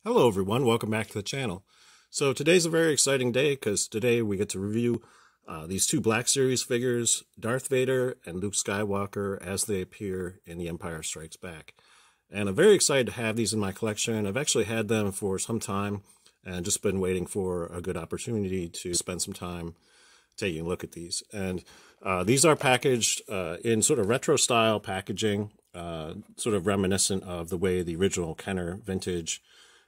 Hello everyone, welcome back to the channel. So today's a very exciting day because today we get to review these two Black Series figures, Darth Vader and Luke Skywalker, as they appear in The Empire Strikes Back. And I'm very excited to have these in my collection. I've actually had them for some time and just been waiting for a good opportunity to spend some time taking a look at these. And these are packaged in sort of retro style packaging, sort of reminiscent of the way the original Kenner vintage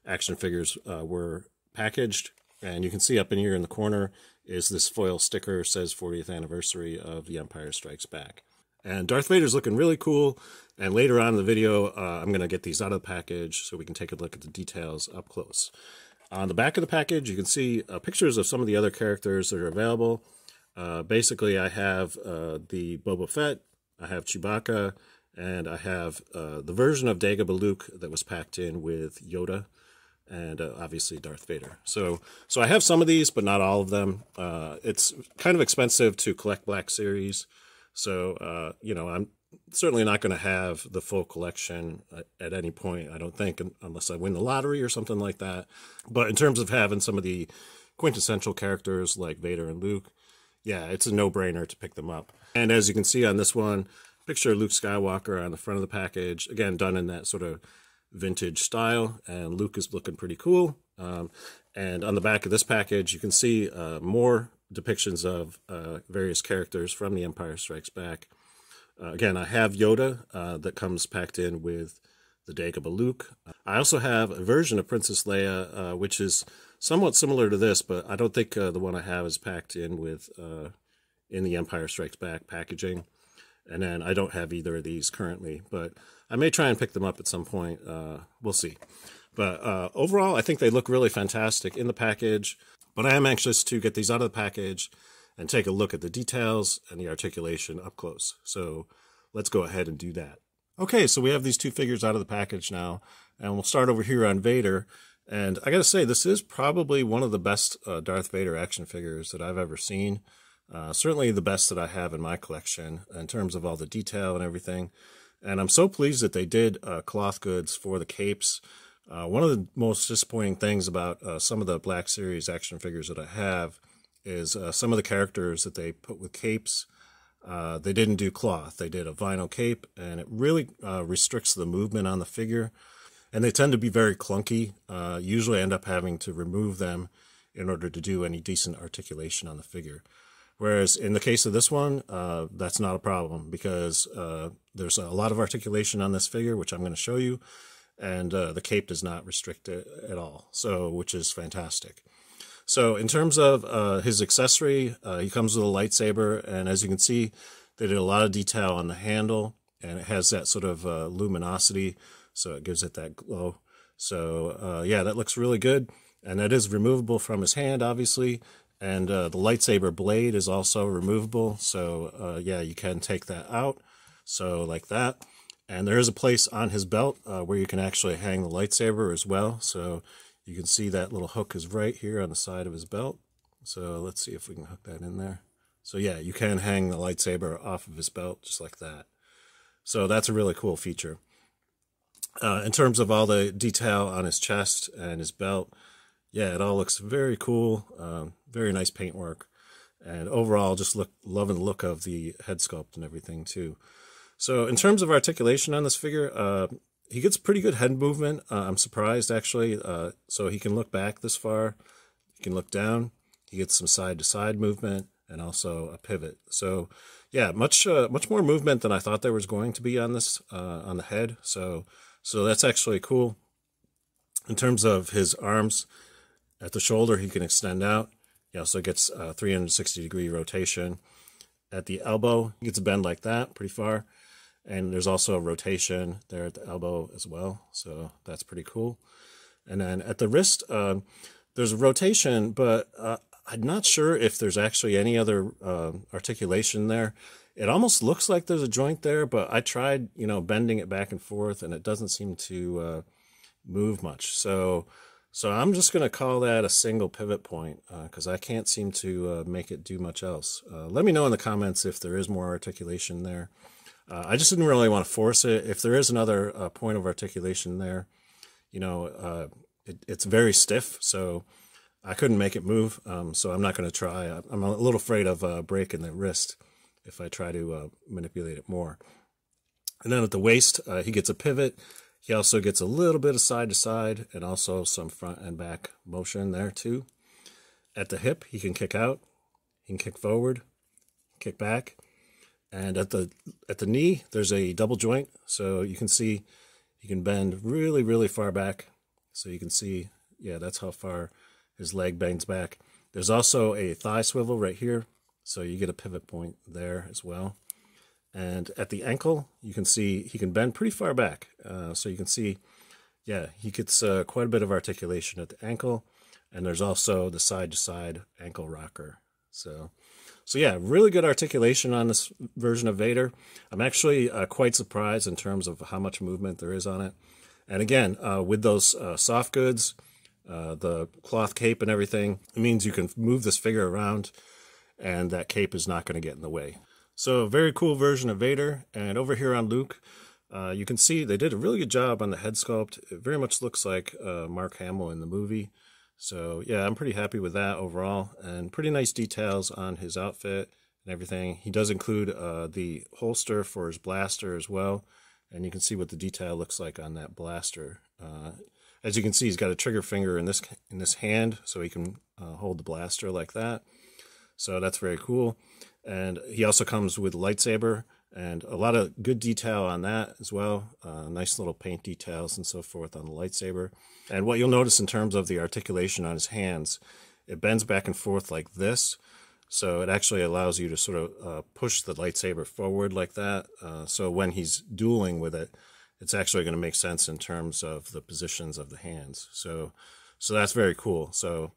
action figures were packaged. And you can see up in here in the corner is this foil sticker, says 40th anniversary of The Empire Strikes Back. And Darth Vader's looking really cool. And later on in the video, I'm going to get these out of the package so we can take a look at the details up close. On the back of the package, you can see pictures of some of the other characters that are available. Basically, I have the Boba Fett, I have Chewbacca, and I have the version of Dagobah Luke that was packed in with Yoda, and obviously Darth Vader. So I have some of these, but not all of them. It's kind of expensive to collect Black Series, so I'm certainly not going to have the full collection at any point, I don't think, unless I win the lottery or something like that. But in terms of having some of the quintessential characters like Vader and Luke, yeah, it's a no-brainer to pick them up. And as you can see on this one, picture of Luke Skywalker on the front of the package, again, done in that sort of vintage style, and Luke is looking pretty cool. And on the back of this package, you can see more depictions of various characters from The Empire Strikes Back. Again, I have Yoda that comes packed in with the Dagobah Luke. I also have a version of Princess Leia, which is somewhat similar to this, but I don't think the one I have is packed in with in the Empire Strikes Back packaging. And then I don't have either of these currently, but I may try and pick them up at some point. We'll see. But overall, I think they look really fantastic in the package. But I am anxious to get these out of the package and take a look at the details and the articulation up close. So let's go ahead and do that. Okay, so we have these two figures out of the package now, and we'll start over here on Vader. And I got to say, this is probably one of the best Darth Vader action figures that I've ever seen. Certainly the best that I have in my collection in terms of all the detail and everything. And I'm so pleased that they did cloth goods for the capes. One of the most disappointing things about some of the Black Series action figures that I have is some of the characters that they put with capes. They didn't do cloth. They did a vinyl cape, and it really restricts the movement on the figure. And they tend to be very clunky. Usually I end up having to remove them in order to do any decent articulation on the figure. Whereas in the case of this one, that's not a problem because there's a lot of articulation on this figure, which I'm going to show you, and the cape does not restrict it at all, so which is fantastic. So in terms of his accessory, he comes with a lightsaber, and as you can see, they did a lot of detail on the handle, and it has that sort of luminosity, so it gives it that glow. So yeah, that looks really good, and that is removable from his hand, obviously. And the lightsaber blade is also removable, so yeah, you can take that out, so like that. And there is a place on his belt where you can actually hang the lightsaber as well, so you can see that little hook is right here on the side of his belt. So let's see if we can hook that in there. So yeah, you can hang the lightsaber off of his belt just like that. So that's a really cool feature. In terms of all the detail on his chest and his belt, yeah, it all looks very cool, very nice paintwork, and overall just loving the look of the head sculpt and everything too. So in terms of articulation on this figure, he gets pretty good head movement. I'm surprised actually. So he can look back this far, he can look down, he gets some side-to-side movement, and also a pivot. So yeah, much more movement than I thought there was going to be on this on the head. So that's actually cool. In terms of his arms, at the shoulder, he can extend out. He also gets a 360-degree rotation. At the elbow, he gets a bend like that, pretty far. And there's also a rotation there at the elbow as well. So that's pretty cool. And then at the wrist, there's a rotation, but I'm not sure if there's actually any other articulation there. It almost looks like there's a joint there, but I tried, bending it back and forth, and it doesn't seem to move much. So I'm just going to call that a single pivot point because I can't seem to make it do much else. Let me know in the comments if there is more articulation there. I just didn't really want to force it. If there is another point of articulation there, it's very stiff, so I couldn't make it move. So I'm not going to try. I'm a little afraid of breaking the wrist if I try to manipulate it more. And then at the waist, he gets a pivot. He also gets a little bit of side to side and also some front and back motion there too. At the hip, he can kick out, he can kick forward, kick back. And at the knee, there's a double joint. So you can see he can bend really, really far back. So you can see, yeah, that's how far his leg bends back. There's also a thigh swivel right here. So you get a pivot point there as well. And at the ankle, you can see he can bend pretty far back. So you can see, yeah, he gets quite a bit of articulation at the ankle. And there's also the side-to-side ankle rocker. So yeah, really good articulation on this version of Vader. I'm actually quite surprised in terms of how much movement there is on it. And again, with those soft goods, the cloth cape and everything, it means you can move this figure around and that cape is not going to get in the way. So a very cool version of Vader. And over here on Luke, you can see they did a really good job on the head sculpt. It very much looks like Mark Hamill in the movie. So yeah, I'm pretty happy with that overall, and pretty nice details on his outfit and everything. He does include the holster for his blaster as well, and you can see what the detail looks like on that blaster. As you can see, he's got a trigger finger in this hand, so he can hold the blaster like that. So that's very cool. And he also comes with a lightsaber, and a lot of good detail on that as well. Nice little paint details and so forth on the lightsaber. And what you'll notice in terms of the articulation on his hands, it bends back and forth like this. So it actually allows you to sort of push the lightsaber forward like that. So when he's dueling with it, it's actually going to make sense in terms of the positions of the hands. So that's very cool. So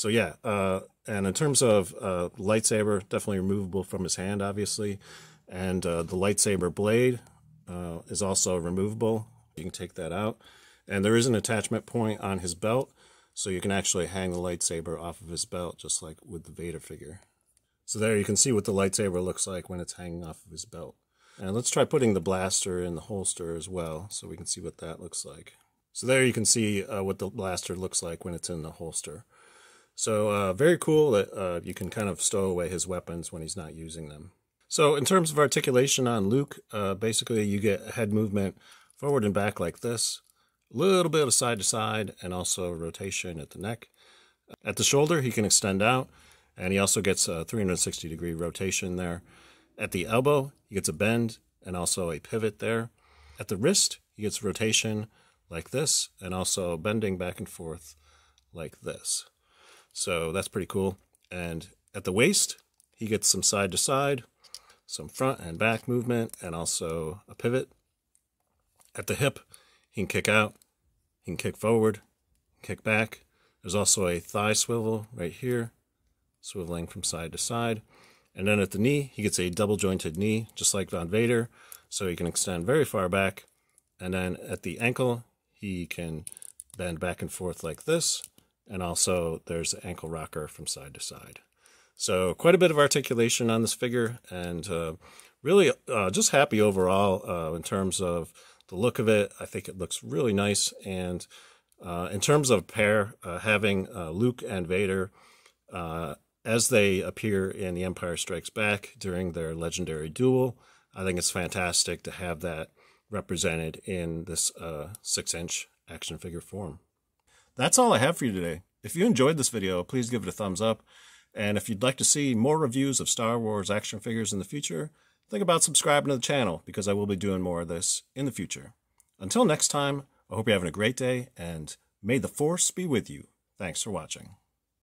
yeah, and in terms of lightsaber, definitely removable from his hand, obviously. And the lightsaber blade is also removable. You can take that out. And there is an attachment point on his belt, so you can actually hang the lightsaber off of his belt, just like with the Vader figure. So there you can see what the lightsaber looks like when it's hanging off of his belt. And let's try putting the blaster in the holster as well, so we can see what that looks like. So there you can see what the blaster looks like when it's in the holster. So very cool that you can kind of stow away his weapons when he's not using them. So in terms of articulation on Luke, basically you get head movement forward and back like this, a little bit of side to side, and also rotation at the neck. At the shoulder, he can extend out, and he also gets a 360-degree rotation there. At the elbow, he gets a bend and also a pivot there. At the wrist, he gets rotation like this, and also bending back and forth like this. So that's pretty cool. And at the waist, he gets some side to side, some front and back movement, and also a pivot. At the hip, he can kick out, he can kick forward, kick back. There's also a thigh swivel right here, swiveling from side to side. And then at the knee, he gets a double jointed knee, just like Von Vader, so he can extend very far back. And then at the ankle, he can bend back and forth like this. And also there's the ankle rocker from side to side. So quite a bit of articulation on this figure, and really just happy overall in terms of the look of it. I think it looks really nice. And in terms of pair, having Luke and Vader as they appear in The Empire Strikes Back during their legendary duel, I think it's fantastic to have that represented in this 6-inch action figure form. That's all I have for you today. If you enjoyed this video, please give it a thumbs up. And if you'd like to see more reviews of Star Wars action figures in the future, think about subscribing to the channel, because I will be doing more of this in the future. Until next time, I hope you're having a great day, and may the Force be with you. Thanks for watching.